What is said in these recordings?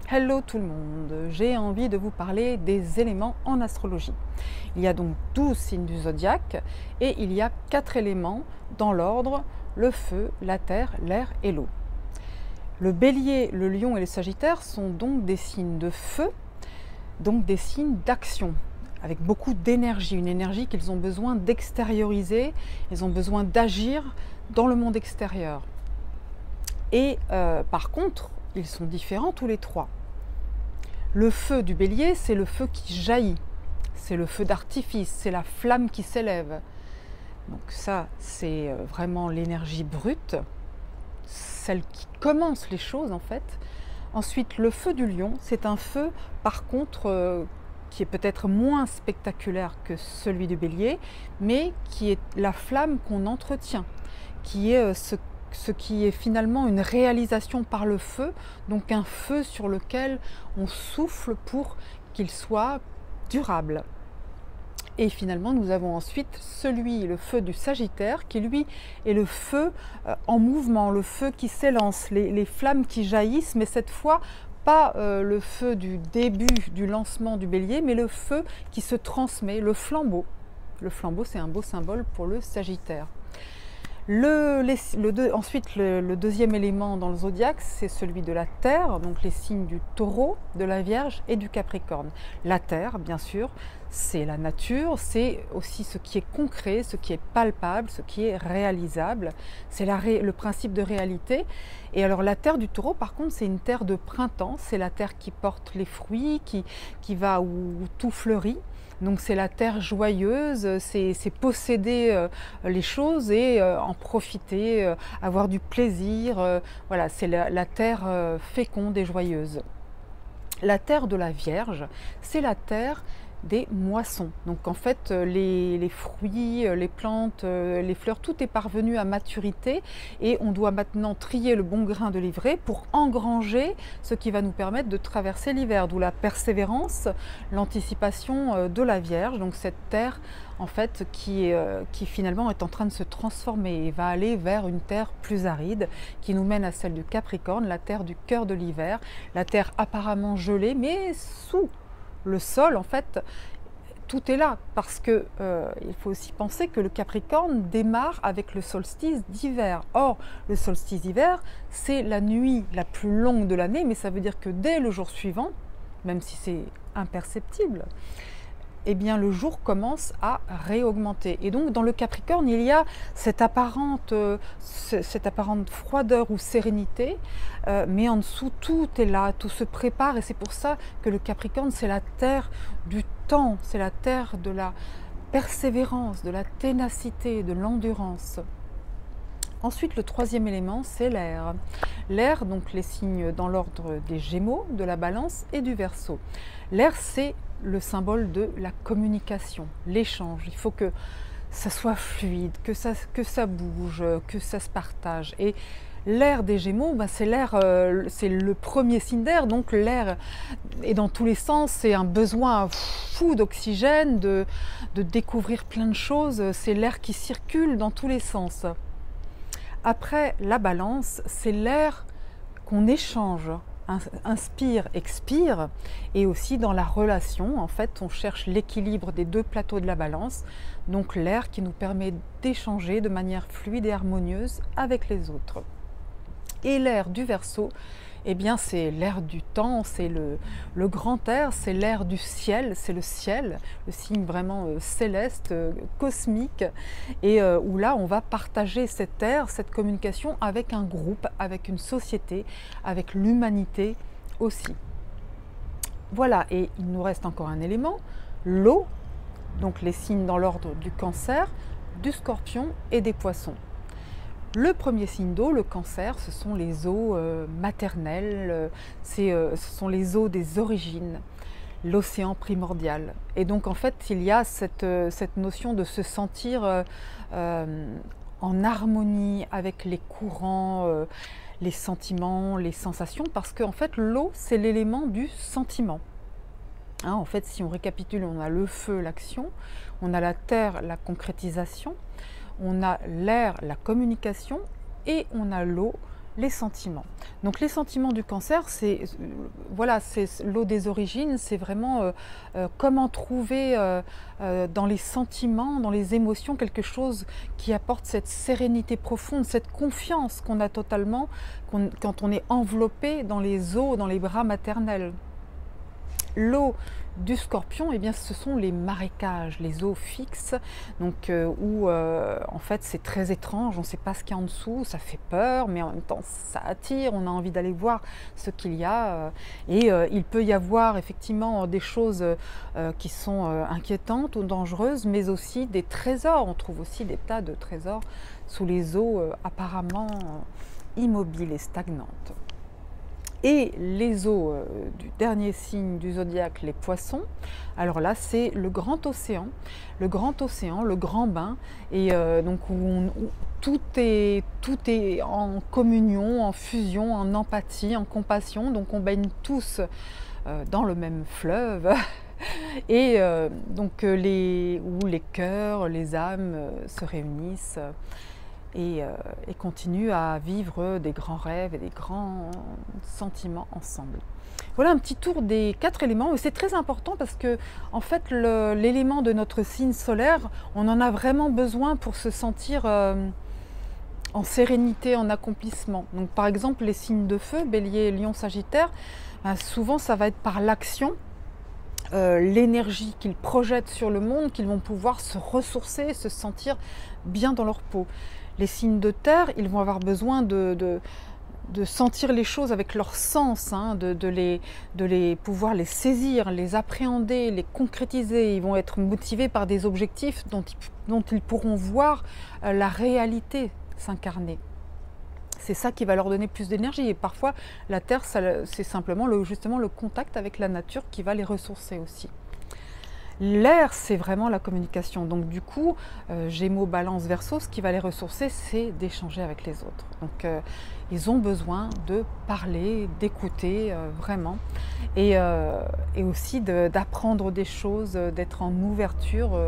Hello tout le monde, j'ai envie de vous parler des éléments en astrologie. Il y a donc 12 signes du zodiaque et il y a 4 éléments dans l'ordre: le feu, la terre, l'air et l'eau. Le bélier, le lion et le sagittaire sont donc des signes de feu, donc des signes d'action, avec beaucoup d'énergie, une énergie qu'ils ont besoin d'extérioriser, ils ont besoin d'agir dans le monde extérieur. Et par contre, ils sont différents tous les trois. Le feu du bélier, c'est le feu qui jaillit, c'est le feu d'artifice, c'est la flamme qui s'élève. Donc ça, c'est vraiment l'énergie brute, celle qui commence les choses en fait. Ensuite, le feu du lion, c'est un feu par contre qui est peut-être moins spectaculaire que celui du bélier, mais qui est la flamme qu'on entretient, qui est ce qui est finalement une réalisation par le feu, donc un feu sur lequel on souffle pour qu'il soit durable. Et finalement, nous avons ensuite le feu du Sagittaire, qui lui est le feu en mouvement, le feu qui s'élance, les flammes qui jaillissent, mais cette fois pas le feu du début du lancement du bélier, mais le feu qui se transmet, le flambeau. Le flambeau, c'est un beau symbole pour le Sagittaire. Ensuite, le deuxième élément dans le zodiaque, c'est celui de la terre, donc les signes du taureau, de la vierge et du capricorne. La terre, bien sûr, c'est la nature, c'est aussi ce qui est concret, ce qui est palpable, ce qui est réalisable. C'est le principe de réalité. Et alors la terre du taureau, par contre, c'est une terre de printemps, c'est la terre qui porte les fruits, qui va où tout fleurit. Donc c'est la terre joyeuse, c'est posséder les choses et en profiter, avoir du plaisir. Voilà, c'est la terre féconde et joyeuse. La terre de la Vierge, c'est la terre des moissons. Donc en fait, les fruits, les plantes, les fleurs, tout est parvenu à maturité et on doit maintenant trier le bon grain de l'ivraie pour engranger ce qui va nous permettre de traverser l'hiver, d'où la persévérance, l'anticipation de la Vierge, donc cette terre en fait qui finalement est en train de se transformer et va aller vers une terre plus aride qui nous mène à celle du Capricorne, la terre du cœur de l'hiver, la terre apparemment gelée, mais sous le sol, en fait, tout est là, parce que il faut aussi penser que le Capricorne démarre avec le solstice d'hiver. Or, le solstice d'hiver, c'est la nuit la plus longue de l'année, mais ça veut dire que dès le jour suivant, même si c'est imperceptible, eh bien, le jour commence à réaugmenter. Et donc, dans le Capricorne, il y a cette apparente froideur ou sérénité, mais en dessous, tout est là, tout se prépare. Et c'est pour ça que le Capricorne, c'est la terre du temps, c'est la terre de la persévérance, de la ténacité, de l'endurance. Ensuite, le troisième élément, c'est l'air. L'air, donc les signes dans l'ordre des Gémeaux, de la Balance et du Verseau. L'air, c'est le symbole de la communication, l'échange. Il faut que ça soit fluide, que ça bouge, que ça se partage. Et l'air des Gémeaux, ben c'est le premier signe d'air, donc l'air est dans tous les sens, c'est un besoin fou d'oxygène, de découvrir plein de choses, c'est l'air qui circule dans tous les sens. Après, la Balance, c'est l'air qu'on échange, inspire, expire, et aussi dans la relation, en fait, on cherche l'équilibre des deux plateaux de la Balance, donc l'air qui nous permet d'échanger de manière fluide et harmonieuse avec les autres. Et l'air du Verseau, eh bien c'est l'air du temps, c'est le grand air, c'est l'air du ciel, c'est le ciel, le signe vraiment céleste, cosmique, et où là on va partager cet air, cette communication avec un groupe, avec une société, avec l'humanité aussi. Voilà, et il nous reste encore un élément, l'eau, donc les signes dans l'ordre du Cancer, du Scorpion et des Poissons. Le premier signe d'eau, le Cancer, ce sont les eaux maternelles, ce sont les eaux des origines, l'océan primordial. Et donc en fait, il y a cette notion de se sentir en harmonie avec les courants, les sentiments, les sensations, parce qu'en fait, l'eau, c'est l'élément du sentiment. Hein, en fait, si on récapitule, on a le feu, l'action, on a la terre, la concrétisation, on a l'air, la communication, et on a l'eau, les sentiments. Donc les sentiments du cancer, c'est voilà, c'est l'eau des origines, c'est vraiment comment trouver dans les sentiments, dans les émotions, quelque chose qui apporte cette sérénité profonde, cette confiance qu'on a totalement quand on est enveloppé dans les eaux, dans les bras maternels. L'eau du scorpion, eh bien, ce sont les marécages, les eaux fixes, donc où en fait c'est très étrange, on ne sait pas ce qu'il y a en dessous, ça fait peur, mais en même temps ça attire, on a envie d'aller voir ce qu'il y a. Et il peut y avoir effectivement des choses qui sont inquiétantes ou dangereuses, mais aussi des trésors. On trouve aussi des tas de trésors sous les eaux apparemment immobiles et stagnantes. Et les eaux du dernier signe du zodiaque, les poissons, alors là c'est le grand océan, le grand bain, et donc où tout est en communion, en fusion, en empathie, en compassion, donc on baigne tous dans le même fleuve, et donc où les cœurs, les âmes se réunissent. Et continuent à vivre des grands rêves et des grands sentiments ensemble. Voilà un petit tour des 4 éléments. C'est très important parce que en fait, l'élément de notre signe solaire, on en a vraiment besoin pour se sentir en sérénité, en accomplissement. Donc par exemple, les signes de feu, Bélier, Lion, Sagittaire, ben, souvent ça va être par l'action, l'énergie qu'ils projettent sur le monde, qu'ils vont pouvoir se ressourcer, se sentir bien dans leur peau. Les signes de terre, ils vont avoir besoin de sentir les choses avec leur sens, hein, de pouvoir les saisir, les appréhender, les concrétiser. Ils vont être motivés par des objectifs dont ils pourront voir la réalité s'incarner. C'est ça qui va leur donner plus d'énergie. Et parfois, la terre, c'est simplement justement le contact avec la nature qui va les ressourcer aussi. L'air, c'est vraiment la communication. Donc du coup, Gémeaux, Balance, Verseau, ce qui va les ressourcer, c'est d'échanger avec les autres. Donc ils ont besoin de parler, d'écouter vraiment, et aussi d'apprendre des choses, d'être en ouverture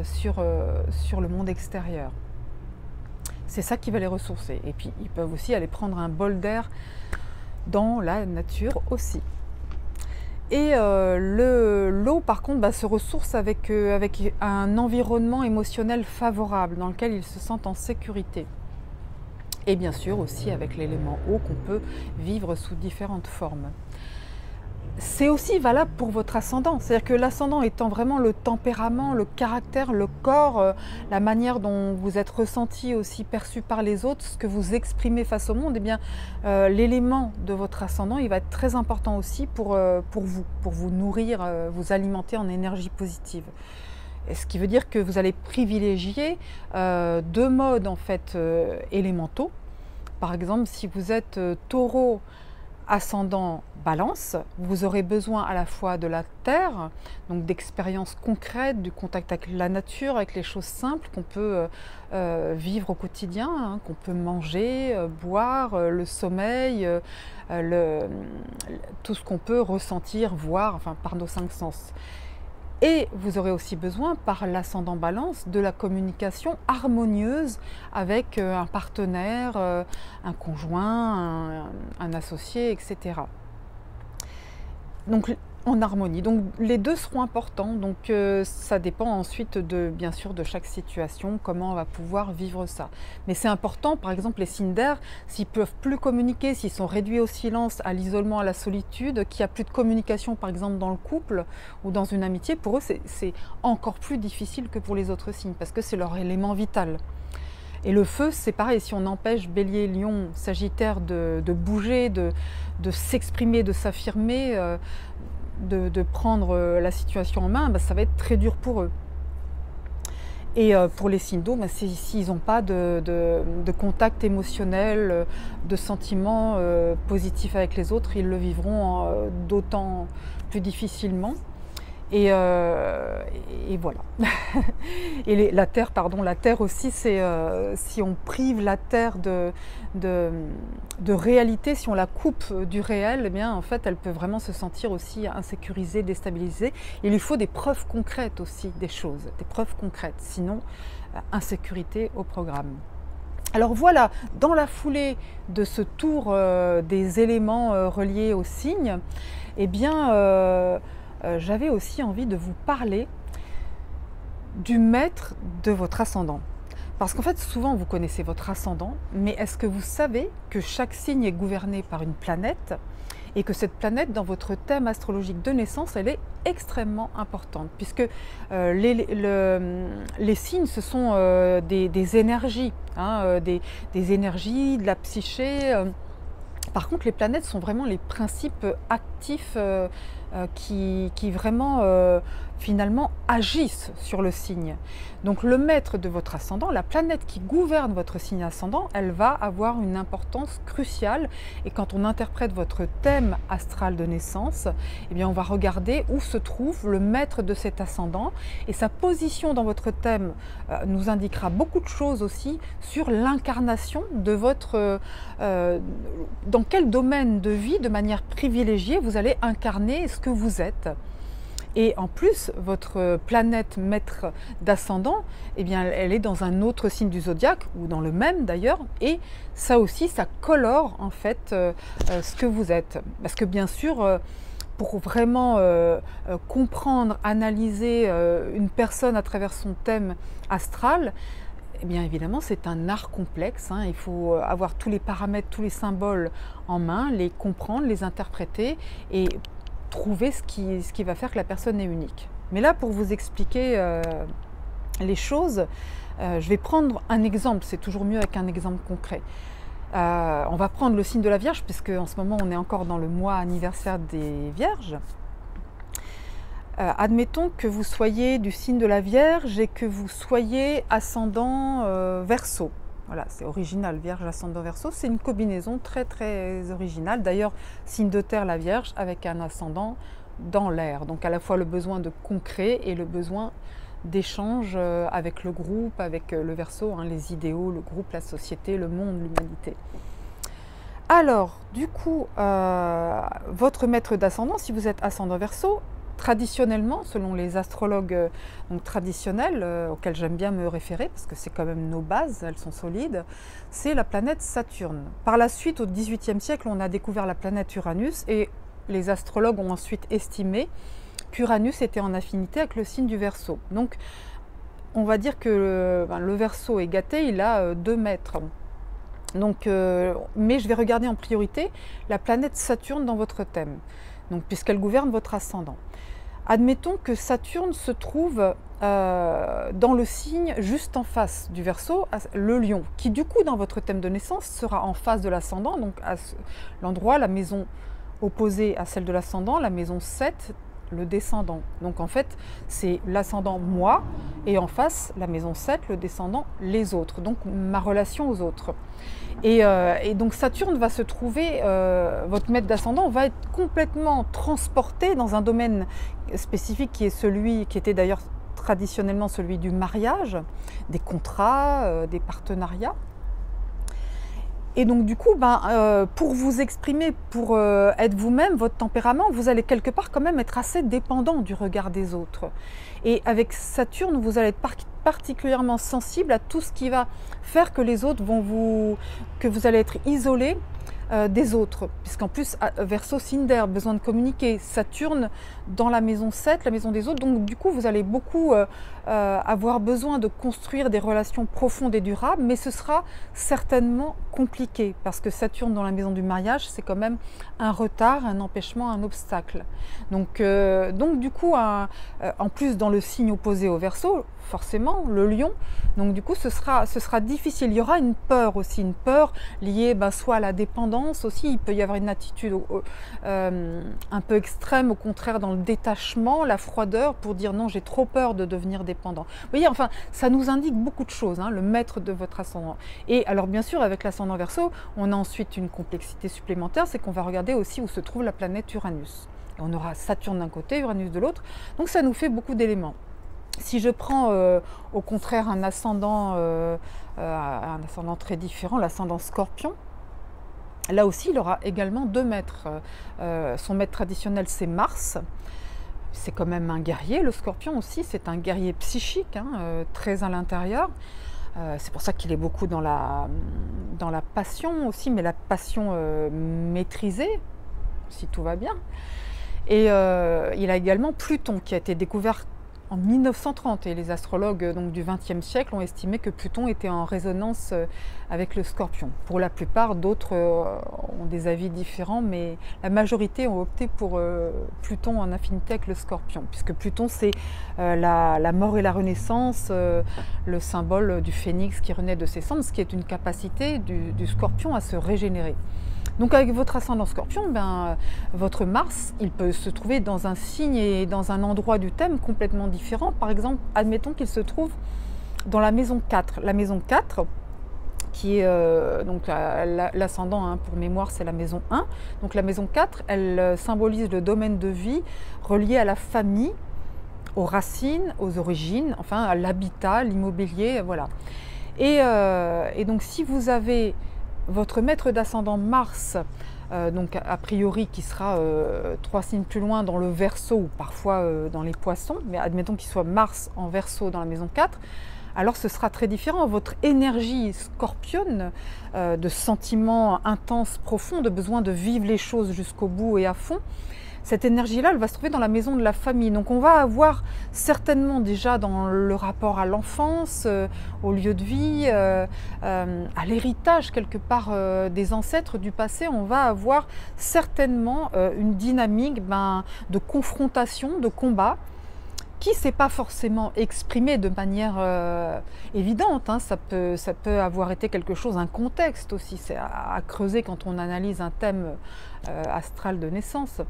sur le monde extérieur. C'est ça qui va les ressourcer. Et puis ils peuvent aussi aller prendre un bol d'air dans la nature aussi. Et l'eau, par contre, se ressource avec un environnement émotionnel favorable dans lequel ils se sentent en sécurité. Et bien sûr aussi avec l'élément eau qu'on peut vivre sous différentes formes. C'est aussi valable pour votre ascendant, c'est-à-dire que l'ascendant étant vraiment le tempérament, le caractère, le corps, la manière dont vous êtes ressenti, aussi perçu par les autres, ce que vous exprimez face au monde, eh bien l'élément de votre ascendant, il va être très important aussi pour vous nourrir, vous alimenter en énergie positive. Et ce qui veut dire que vous allez privilégier 2 modes en fait élémentaux. Par exemple, si vous êtes taureau, ascendant balance, vous aurez besoin à la fois de la terre, donc d'expériences concrètes, du contact avec la nature, avec les choses simples qu'on peut vivre au quotidien, hein, qu'on peut manger, boire, le sommeil, tout ce qu'on peut ressentir, voir, enfin par nos 5 sens. Et vous aurez aussi besoin, par l'ascendant balance, de la communication harmonieuse avec un partenaire, un conjoint, un associé, etc. Donc en harmonie. Donc les deux seront importants. Donc ça dépend ensuite bien sûr de chaque situation, comment on va pouvoir vivre ça. Mais c'est important, par exemple les signes d'air, s'ils ne peuvent plus communiquer, s'ils sont réduits au silence, à l'isolement, à la solitude, qu'il n'y a plus de communication par exemple dans le couple ou dans une amitié, pour eux c'est encore plus difficile que pour les autres signes parce que c'est leur élément vital. Et le feu, c'est pareil, si on empêche Bélier, Lion, Sagittaire de bouger, de s'exprimer, de s'affirmer, de prendre la situation en main, ça va être très dur pour eux. Et pour les signes d'eau, s'ils n'ont pas de contact émotionnel, de sentiments positifs avec les autres, ils le vivront d'autant plus difficilement. Et voilà. Et la terre, pardon, la terre aussi, c'est si on prive la terre de réalité, si on la coupe du réel, eh bien en fait elle peut vraiment se sentir aussi insécurisée, déstabilisée. Il lui faut des preuves concrètes aussi des choses, des preuves concrètes, sinon insécurité au programme. Alors voilà, dans la foulée de ce tour des éléments reliés aux signes, eh bien, j'avais aussi envie de vous parler du maître de votre ascendant. Parce qu'en fait, souvent, vous connaissez votre ascendant, mais est-ce que vous savez que chaque signe est gouverné par une planète et que cette planète, dans votre thème astrologique de naissance, elle est extrêmement importante, puisque les signes, ce sont des énergies, hein, des énergies, de la psyché. Par contre, les planètes sont vraiment les principes actifs qui vraiment, finalement, agissent sur le signe. Donc le maître de votre ascendant, la planète qui gouverne votre signe ascendant, elle va avoir une importance cruciale. Et quand on interprète votre thème astral de naissance, eh bien on va regarder où se trouve le maître de cet ascendant. Et sa position dans votre thème nous indiquera beaucoup de choses aussi sur l'incarnation de votre... dans quel domaine de vie, de manière privilégiée, vous allez incarner ce que vous êtes. Et en plus, votre planète maître d'ascendant, eh bien, elle est dans un autre signe du zodiaque, ou dans le même d'ailleurs, et ça aussi, ça colore en fait ce que vous êtes. Parce que bien sûr, pour vraiment comprendre, analyser une personne à travers son thème astral, eh bien évidemment, c'est un art complexe, hein. Il faut avoir tous les paramètres, tous les symboles en main, les comprendre, les interpréter et trouver ce qui va faire que la personne est unique. Mais là, pour vous expliquer les choses, je vais prendre un exemple. C'est toujours mieux avec un exemple concret. On va prendre le signe de la Vierge, puisque en ce moment, on est encore dans le mois anniversaire des Vierges. Admettons que vous soyez du signe de la Vierge et que vous soyez ascendant Verseau. Voilà, c'est original, Vierge, ascendant Verseau, c'est une combinaison très très originale. D'ailleurs, signe de terre, la Vierge, avec un ascendant dans l'air. Donc à la fois le besoin de concret et le besoin d'échange avec le groupe, avec le Verseau, hein, les idéaux, le groupe, la société, le monde, l'humanité. Alors, du coup, votre maître d'ascendant, si vous êtes ascendant Verseau, traditionnellement, selon les astrologues traditionnels, auxquels j'aime bien me référer, parce que c'est quand même nos bases, elles sont solides, c'est la planète Saturne. Par la suite, au XVIIIe siècle, on a découvert la planète Uranus, et les astrologues ont ensuite estimé qu'Uranus était en affinité avec le signe du Verseau. Donc, on va dire que le Verseau est gâté, il a 2 mètres. Donc, mais je vais regarder en priorité la planète Saturne dans votre thème, donc, puisqu'elle gouverne votre ascendant. Admettons que Saturne se trouve dans le signe juste en face du Verseau, le Lion, qui du coup dans votre thème de naissance sera en face de l'ascendant, donc à l'endroit, la maison opposée à celle de l'ascendant, la maison 7, le descendant. Donc en fait, c'est l'ascendant moi, et en face, la maison 7, le descendant les autres, donc ma relation aux autres. Et donc Saturne va se trouver, votre maître d'ascendant va être complètement transporté dans un domaine spécifique qui est celui, qui était d'ailleurs traditionnellement celui du mariage, des contrats, des partenariats. Et donc du coup, pour vous exprimer, pour être vous-même, votre tempérament, vous allez quelque part quand même être assez dépendant du regard des autres. Et avec Saturne, vous allez être particulièrement sensible à tout ce qui va faire que les autres que vous allez être isolé des autres, puisqu'en plus Verseau, signe d'air, besoin de communiquer, Saturne dans la maison 7, la maison des autres, donc du coup vous allez beaucoup avoir besoin de construire des relations profondes et durables, mais ce sera certainement compliqué, parce que Saturne dans la maison du mariage, c'est quand même un retard, un empêchement, un obstacle. Donc du coup, en plus dans le signe opposé au Verseau, forcément, le Lion, donc du coup ce sera difficile. Il y aura une peur aussi, une peur liée soit à la dépendance aussi, il peut y avoir une attitude un peu extrême, au contraire dans le détachement, la froideur, pour dire non, j'ai trop peur de devenir dépendant. Vous voyez, enfin, ça nous indique beaucoup de choses, hein, le maître de votre ascendant. Et alors bien sûr, avec l'ascendant Verseau, on a ensuite une complexité supplémentaire, c'est qu'on va regarder aussi où se trouve la planète Uranus. Et on aura Saturne d'un côté, Uranus de l'autre, donc ça nous fait beaucoup d'éléments. Si je prends au contraire un ascendant très différent, l'ascendant Scorpion, là aussi il aura également 2 maîtres. Son maître traditionnel c'est Mars, c'est quand même un guerrier, le Scorpion aussi, c'est un guerrier psychique, hein, très à l'intérieur. C'est pour ça qu'il est beaucoup dans la passion aussi, mais la passion maîtrisée, si tout va bien. Et il a également Pluton qui a été découvert en 1930 et les astrologues donc, du XXe siècle ont estimé que Pluton était en résonance avec le Scorpion. Pour la plupart, d'autres ont des avis différents, mais la majorité ont opté pour Pluton en affinité avec le Scorpion, puisque Pluton c'est la mort et la renaissance, le symbole du phénix qui renaît de ses cendres, ce qui est une capacité du Scorpion à se régénérer. Donc avec votre ascendant Scorpion, votre Mars, il peut se trouver dans un signe et dans un endroit du thème complètement différent. Par exemple, admettons qu'il se trouve dans la maison 4. La maison 4, qui est donc l'ascendant, hein, pour mémoire, c'est la maison 1. Donc la maison 4, elle symbolise le domaine de vie relié à la famille, aux racines, aux origines, enfin à l'habitat, l'immobilier, voilà. Et donc si vous avez votre maître d'ascendant Mars, donc a priori qui sera 3 signes plus loin dans le Verseau ou parfois dans les Poissons, mais admettons qu'il soit Mars en Verseau dans la maison 4, alors ce sera très différent. Votre énergie scorpionne, de sentiments intenses, profonds, de besoin de vivre les choses jusqu'au bout et à fond, cette énergie-là, elle va se trouver dans la maison de la famille. Donc on va avoir certainement déjà dans le rapport à l'enfance, au lieu de vie, à l'héritage quelque part des ancêtres du passé, on va avoir certainement une dynamique de confrontation, de combat, qui ne s'est pas forcément exprimé de manière évidente, hein. Ça peut avoir été quelque chose, un contexte aussi, c'est à creuser quand on analyse un thème astral de naissance.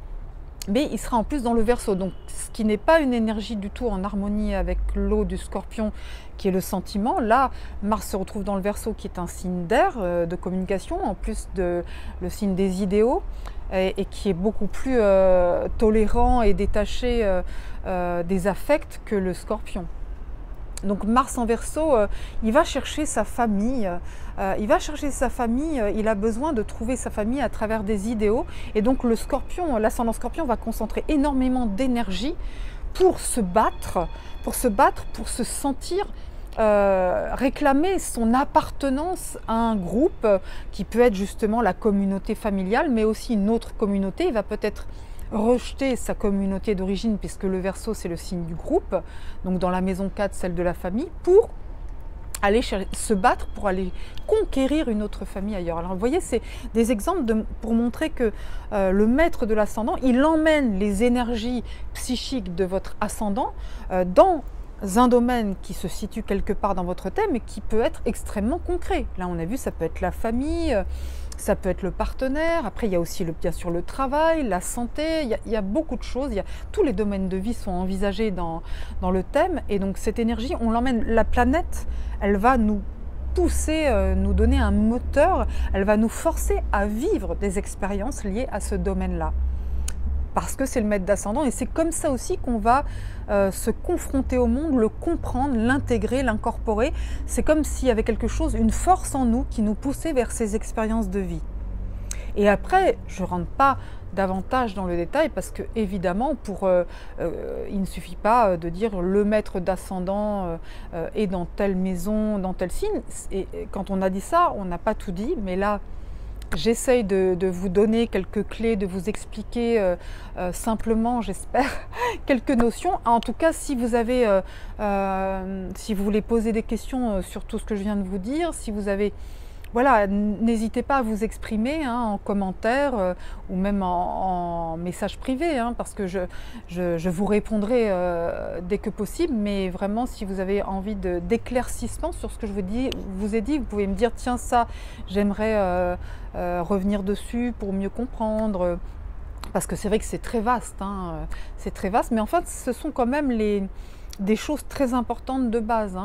Mais il sera en plus dans le Verseau, donc ce qui n'est pas une énergie du tout en harmonie avec l'eau du Scorpion, qui est le sentiment. Là, Mars se retrouve dans le Verseau, qui est un signe d'air, de communication, en plus de le signe des idéaux, et qui est beaucoup plus tolérant et détaché des affects que le Scorpion. Donc Mars en Verseau, il va chercher sa famille, il a besoin de trouver sa famille à travers des idéaux. Et donc le Scorpion, l'ascendant Scorpion va concentrer énormément d'énergie pour se battre, pour se sentir réclamer son appartenance à un groupe qui peut être justement la communauté familiale, mais aussi une autre communauté. Il va peut-être rejeter sa communauté d'origine, puisque le Verseau c'est le signe du groupe, donc dans la maison 4 celle de la famille, pour aller se battre, pour aller conquérir une autre famille ailleurs. Alors vous voyez, c'est des exemples pour montrer que le maître de l'ascendant, il emmène les énergies psychiques de votre ascendant dans un domaine qui se situe quelque part dans votre thème et qui peut être extrêmement concret. Là on a vu, ça peut être la famille, ça peut être le partenaire, après il y a aussi bien sûr le travail, la santé, il y a beaucoup de choses, tous les domaines de vie sont envisagés dans le thème, et donc cette énergie, on l'emmène, la planète, elle va nous pousser, nous donner un moteur, elle va nous forcer à vivre des expériences liées à ce domaine-là. Parce que c'est le maître d'ascendant, et c'est comme ça aussi qu'on va se confronter au monde, le comprendre, l'intégrer, l'incorporer. C'est comme s'il y avait quelque chose, une force en nous qui nous poussait vers ces expériences de vie. Et après, je ne rentre pas davantage dans le détail parce que évidemment, il ne suffit pas de dire le maître d'ascendant est dans telle maison, dans tel signe. Et quand on a dit ça, on n'a pas tout dit, mais là, j'essaye de vous donner quelques clés, de vous expliquer simplement, j'espère, quelques notions. En tout cas, si vous voulez poser des questions sur tout ce que je viens de vous dire, si vous avez, voilà, n'hésitez pas à vous exprimer en commentaire ou même en message privé, parce que je vous répondrai dès que possible. Mais vraiment, si vous avez envie d'éclaircissement sur ce que je vous ai dit, vous pouvez me dire tiens, ça, j'aimerais revenir dessus pour mieux comprendre. Parce que c'est vrai que c'est très vaste, c'est très vaste, mais en fait, ce sont quand même des choses très importantes de base.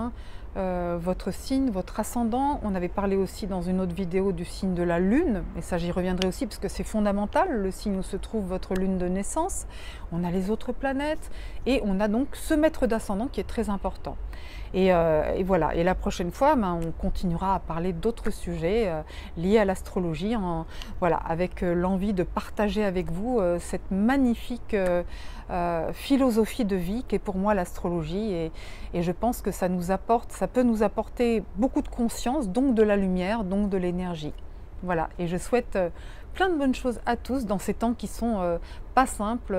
Votre signe, votre ascendant. On avait parlé aussi dans une autre vidéo du signe de la lune, et ça j'y reviendrai aussi parce que c'est fondamental, le signe où se trouve votre lune de naissance. On a les autres planètes et on a donc ce maître d'ascendant qui est très important. Et voilà, et la prochaine fois, on continuera à parler d'autres sujets liés à l'astrologie, voilà, avec l'envie de partager avec vous cette magnifique philosophie de vie qu'est pour moi l'astrologie, et je pense que ça nous apporte ça peut nous apporter beaucoup de conscience, donc de la lumière, donc de l'énergie. Voilà, et je souhaite plein de bonnes choses à tous dans ces temps qui sont pas simples.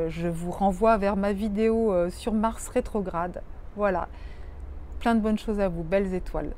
Je vous renvoie vers ma vidéo sur Mars rétrograde. Voilà, plein de bonnes choses à vous, belles étoiles.